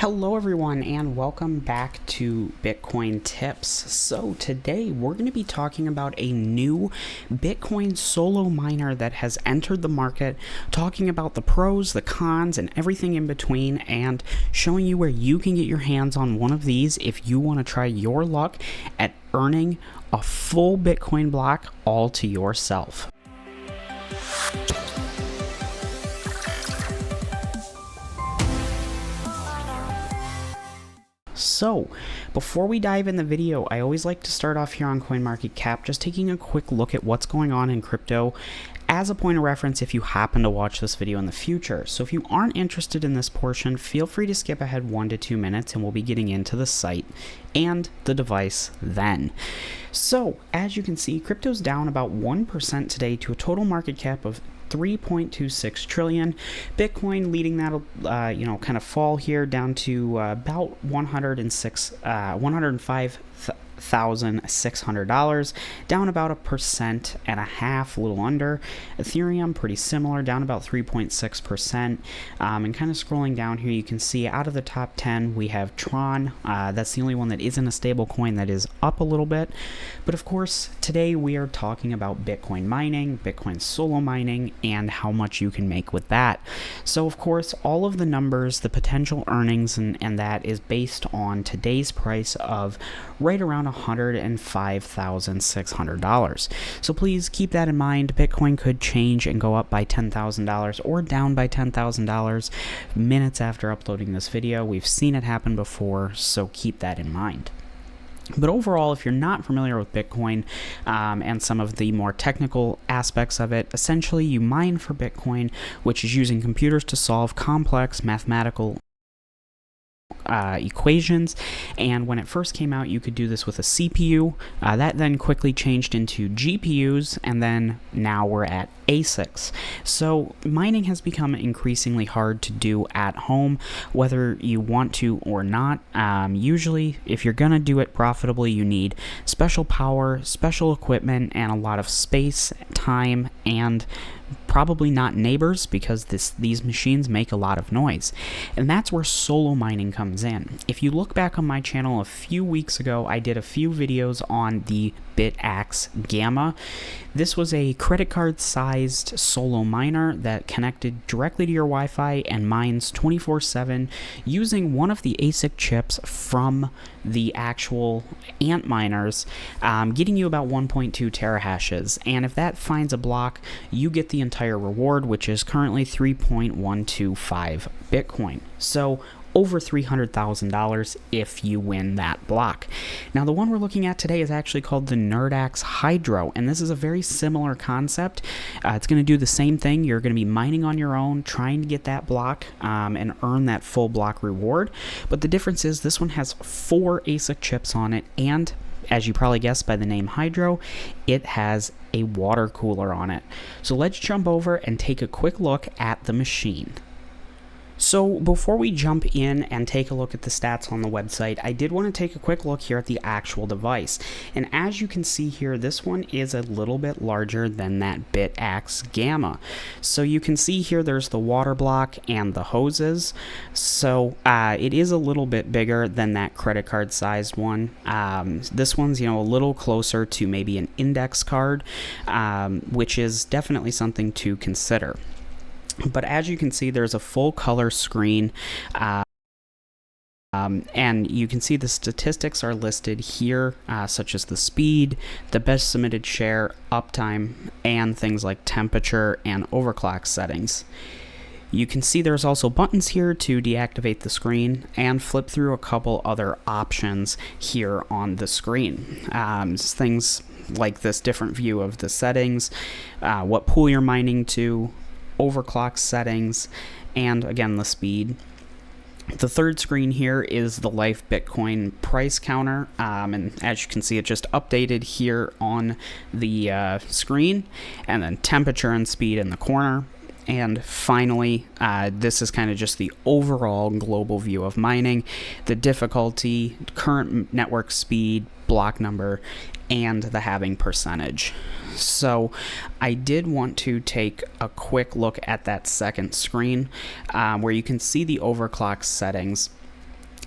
Hello everyone and welcome back to Bitcoin Tips. So today we're going to be talking about a new Bitcoin solo miner that has entered the market, talking about the pros, the cons, and everything in between, and showing you where you can get your hands on one of these if you want to try your luck at earning a full Bitcoin block all to yourself. So, before we dive in the video, I always like to start off here on CoinMarketCap, just taking a quick look at what's going on in crypto as a point of reference if you happen to watch this video in the future. So if you aren't interested in this portion, feel free to skip ahead 1 to 2 minutes and we'll be getting into the site and the device then. So, as you can see, crypto's down about 1% today to a total market cap of 3.26 trillion. Bitcoin leading that, kind of fall here down to about $105,600, down about 1.5%, a little under. Ethereum pretty similar, down about 3.6%. And kind of scrolling down here, you can see out of the top 10 we have Tron. That's the only one that isn't a stable coin that is up a little bit. But of course, today we are talking about Bitcoin mining, Bitcoin solo mining, and how much you can make with that. So of course, all of the numbers, the potential earnings, and that is based on today's price of right around $105,600. So please keep that in mind. Bitcoin could change and go up by $10,000 or down by $10,000 minutes after uploading this video. We've seen it happen before, so keep that in mind. But overall, if you're not familiar with Bitcoin and some of the more technical aspects of it, essentially you mine for Bitcoin, which is using computers to solve complex mathematical equations. And when it first came out, you could do this with a CPU. That then quickly changed into GPUs, and then now we're at ASICs. So mining has become increasingly hard to do at home, whether you want to or not. Usually, if you're gonna do it profitably, you need special power, special equipment, and a lot of space, time, and probably not neighbors, because these machines make a lot of noise. And that's where solo mining comes in. If you look back on my channel a few weeks ago, I did a few videos on the NerdAXE Gamma. This was a credit card sized solo miner that connected directly to your Wi-Fi and mines 24/7 using one of the ASIC chips from the actual ant miners, getting you about 1.2 terahashes. And if that finds a block, you get the entire reward, which is currently 3.125 Bitcoin. So over $300,000 if you win that block. Now, the one we're looking at today is actually called the NerdAXE Hydro, and this is a very similar concept. It's going to do the same thing. You're going to be mining on your own, trying to get that block and earn that full block reward. But the difference is this one has 4 ASIC chips on it, and as you probably guessed by the name Hydro, it has a water cooler on it. So let's jump over and take a quick look at the machine. So before we jump in and take a look at the stats on the website, I did want to take a quick look here at the actual device. And as you can see here, this one is a little bit larger than that NerdAXE Gamma. So you can see here there's the water block and the hoses. So it is a little bit bigger than that credit card sized one. This one's, a little closer to maybe an index card, which is definitely something to consider. But as you can see, there's a full color screen, and you can see the statistics are listed here, such as the speed, the best submitted share, uptime, and things like temperature and overclock settings. You can see there's also buttons here to deactivate the screen and flip through a couple other options here on the screen. Things like this different view of the settings, what pool you're mining to, overclock settings, and again the speed. The third screen here is the live Bitcoin price counter, and as you can see, it just updated here on the screen, and then temperature and speed in the corner. And finally, this is kind of just the overall global view of mining, the difficulty, current network speed, block number, and the halving percentage. So I did want to take a quick look at that second screen where you can see the overclock settings.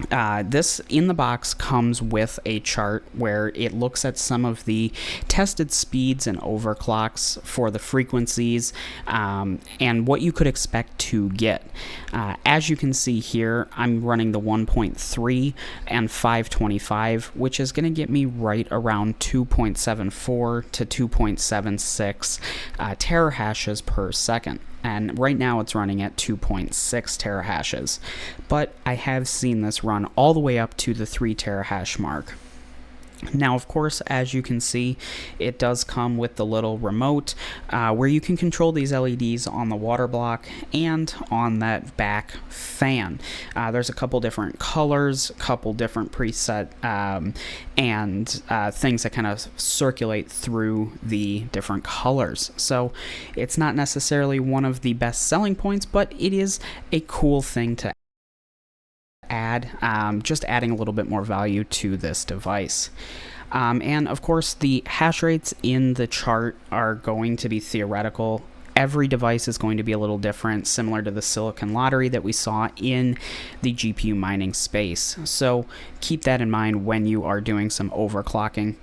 This in the box comes with a chart where it looks at some of the tested speeds and overclocks for the frequencies and what you could expect to get. As you can see here, I'm running the 1.3 and 525, which is going to get me right around 2.74 to 2.76 terahashes per second. And right now it's running at 2.6 terahashes, but I have seen this run all the way up to the 3 terahash mark. Now, of course, as you can see, it does come with the little remote where you can control these LEDs on the water block and on that back fan. There's a couple different colors, a couple different preset and things that kind of circulate through the different colors. So it's not necessarily one of the best selling points, but it is a cool thing to add, just adding a little bit more value to this device. And of course, the hash rates in the chart are going to be theoretical. Every device is going to be a little different, similar to the silicon lottery that we saw in the GPU mining space. So keep that in mind when you are doing some overclocking.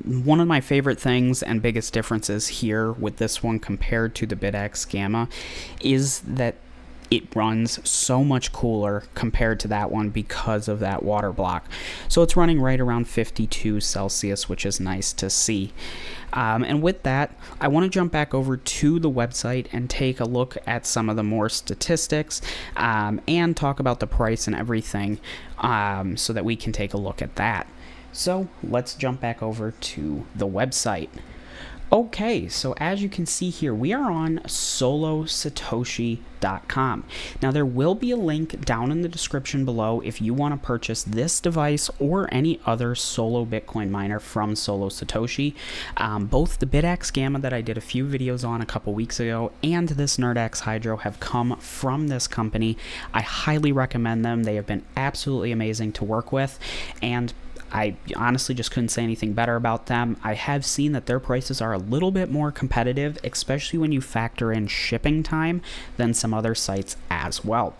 One of my favorite things and biggest differences here with this one compared to the BitX Gamma is that it runs so much cooler compared to that one because of that water block. So it's running right around 52 Celsius, which is nice to see. And with that, I want to jump back over to the website and take a look at some of the more statistics and talk about the price and everything so that we can take a look at that. So let's jump back over to the website. Okay, so as you can see here, we are on solosatoshi.com. Now, there will be a link down in the description below if you want to purchase this device or any other solo Bitcoin miner from Solo Satoshi. Both the BitX Gamma that I did a few videos on a couple weeks ago and this NerdAXE Hydro have come from this company. I highly recommend them. They have been absolutely amazing to work with, and I honestly just couldn't say anything better about them. I have seen that their prices are a little bit more competitive, especially when you factor in shipping time, than some other sites as well.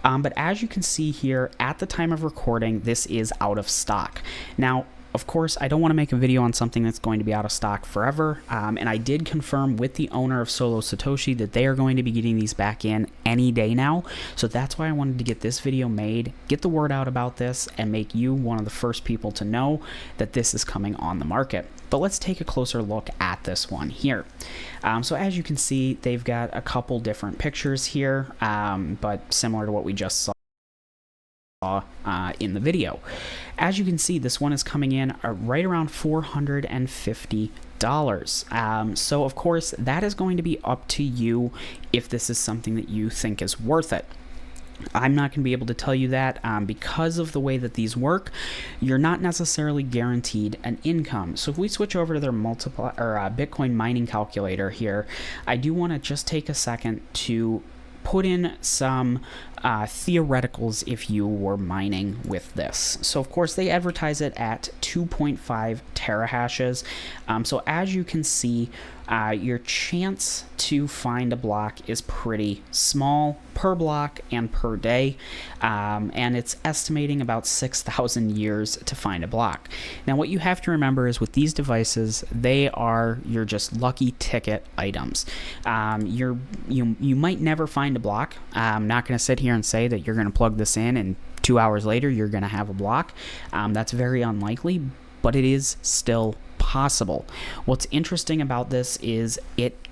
But as you can see here, at the time of recording, this is out of stock. Now, of course, I don't want to make a video on something that's going to be out of stock forever, and I did confirm with the owner of Solo Satoshi that they are going to be getting these back in any day now, so that's why I wanted to get this video made, get the word out about this, and make you one of the first people to know that this is coming on the market. But let's take a closer look at this one here. So as you can see, they've got a couple different pictures here, but similar to what we just saw in the video. As you can see, this one is coming in right around $450. So of course, that is going to be up to you if this is something that you think is worth it. I'm not going to be able to tell you that because of the way that these work. You're not necessarily guaranteed an income. So if we switch over to their Bitcoin mining calculator here, I do want to just take a second to put in some theoreticals if you were mining with this. So of course they advertise it at 2.5 terahashes. So as you can see, your chance to find a block is pretty small per block and per day, and it's estimating about 6,000 years to find a block. Now what you have to remember is with these devices, they are your just lucky ticket items. You might never find a block. I'm not going to sit here and say that you're going to plug this in and 2 hours later you're going to have a block. That's very unlikely, but it is still possible. What's interesting about this is it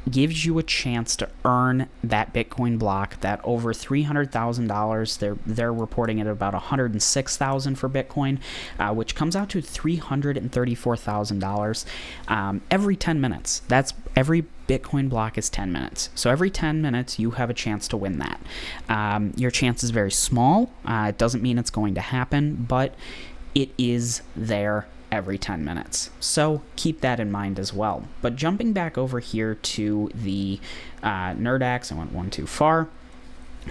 gives you a chance to earn that Bitcoin block, that over $300,000. They're reporting it at about $106,000 for Bitcoin, which comes out to $334,000 every 10 minutes. That's every Bitcoin block is 10 minutes. So every 10 minutes, you have a chance to win that. Your chance is very small. It doesn't mean it's going to happen, but it is there every 10 minutes. So keep that in mind as well. But jumping back over here to the NerdAXE, I went one too far.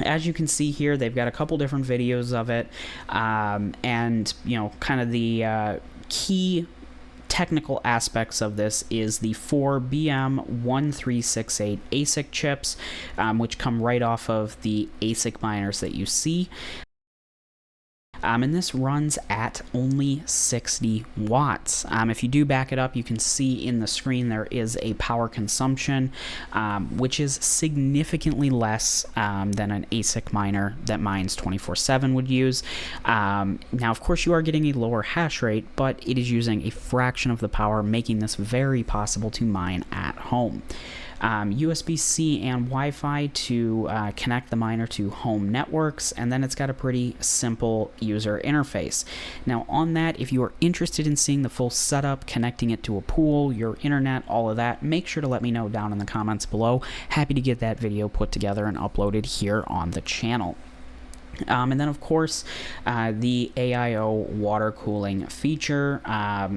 As you can see here, they've got a couple different videos of it, and kind of the key technical aspects of this is the 4BM1368 ASIC chips, which come right off of the ASIC miners that you see. And this runs at only 60 watts. If you do back it up, you can see in the screen there is a power consumption, which is significantly less than an ASIC miner that mines 24/7 would use. Now, of course, you are getting a lower hash rate, but it is using a fraction of the power, making this very possible to mine at home. USB-C and Wi-Fi to connect the miner to home networks, and then it's got a pretty simple user interface. Now on that, if you are interested in seeing the full setup, connecting it to a pool, your internet, all of that, make sure to let me know down in the comments below. Happy to get that video put together and uploaded here on the channel. And then, of course, the AIO water cooling feature.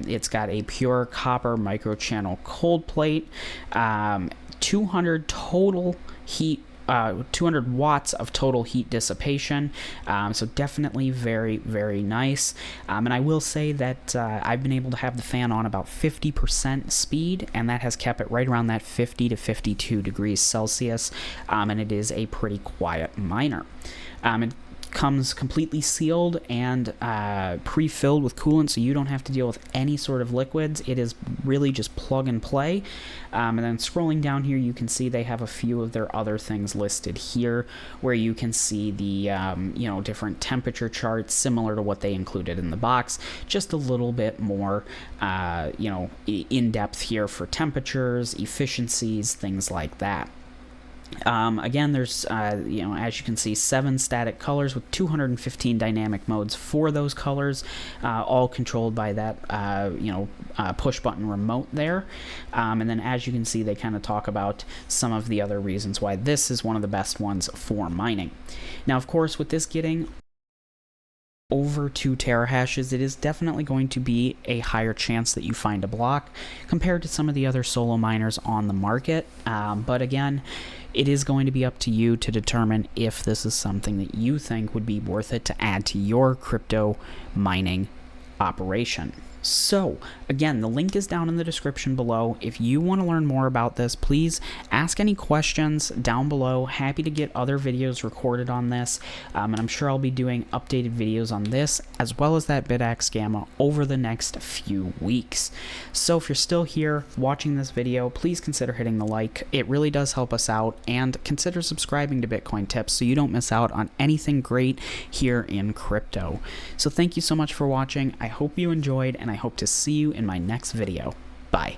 It's got a pure copper microchannel cold plate, 200 total heat. 200 watts of total heat dissipation, so definitely very, very nice. And I will say that I've been able to have the fan on about 50% speed, and that has kept it right around that 50 to 52 degrees Celsius, and it is a pretty quiet miner. It comes completely sealed and pre-filled with coolant, so you don't have to deal with any sort of liquids. It is really just plug and play. And then scrolling down here, you can see they have a few of their other things listed here, where you can see the different temperature charts similar to what they included in the box, just a little bit more in depth here for temperatures, efficiencies, things like that. Again, there's, as you can see, 7 static colors with 215 dynamic modes for those colors, all controlled by that, push-button remote there. And then, as you can see, they kind of talk about some of the other reasons why this is one of the best ones for mining. Now, of course, with this getting over 2 terahashes, it is definitely going to be a higher chance that you find a block compared to some of the other solo miners on the market. But again, it is going to be up to you to determine if this is something that you think would be worth it to add to your crypto mining operation. So, again, the link is down in the description below. If you want to learn more about this, please ask any questions down below. Happy to get other videos recorded on this, and I'm sure I'll be doing updated videos on this, as well as that BitAxe Gamma, over the next few weeks. So if you're still here watching this video, please consider hitting the like. It really does help us out, and consider subscribing to Bitcoin Tips so you don't miss out on anything great here in crypto. So thank you so much for watching. I hope you enjoyed, and I hope to see you in my next video. Bye.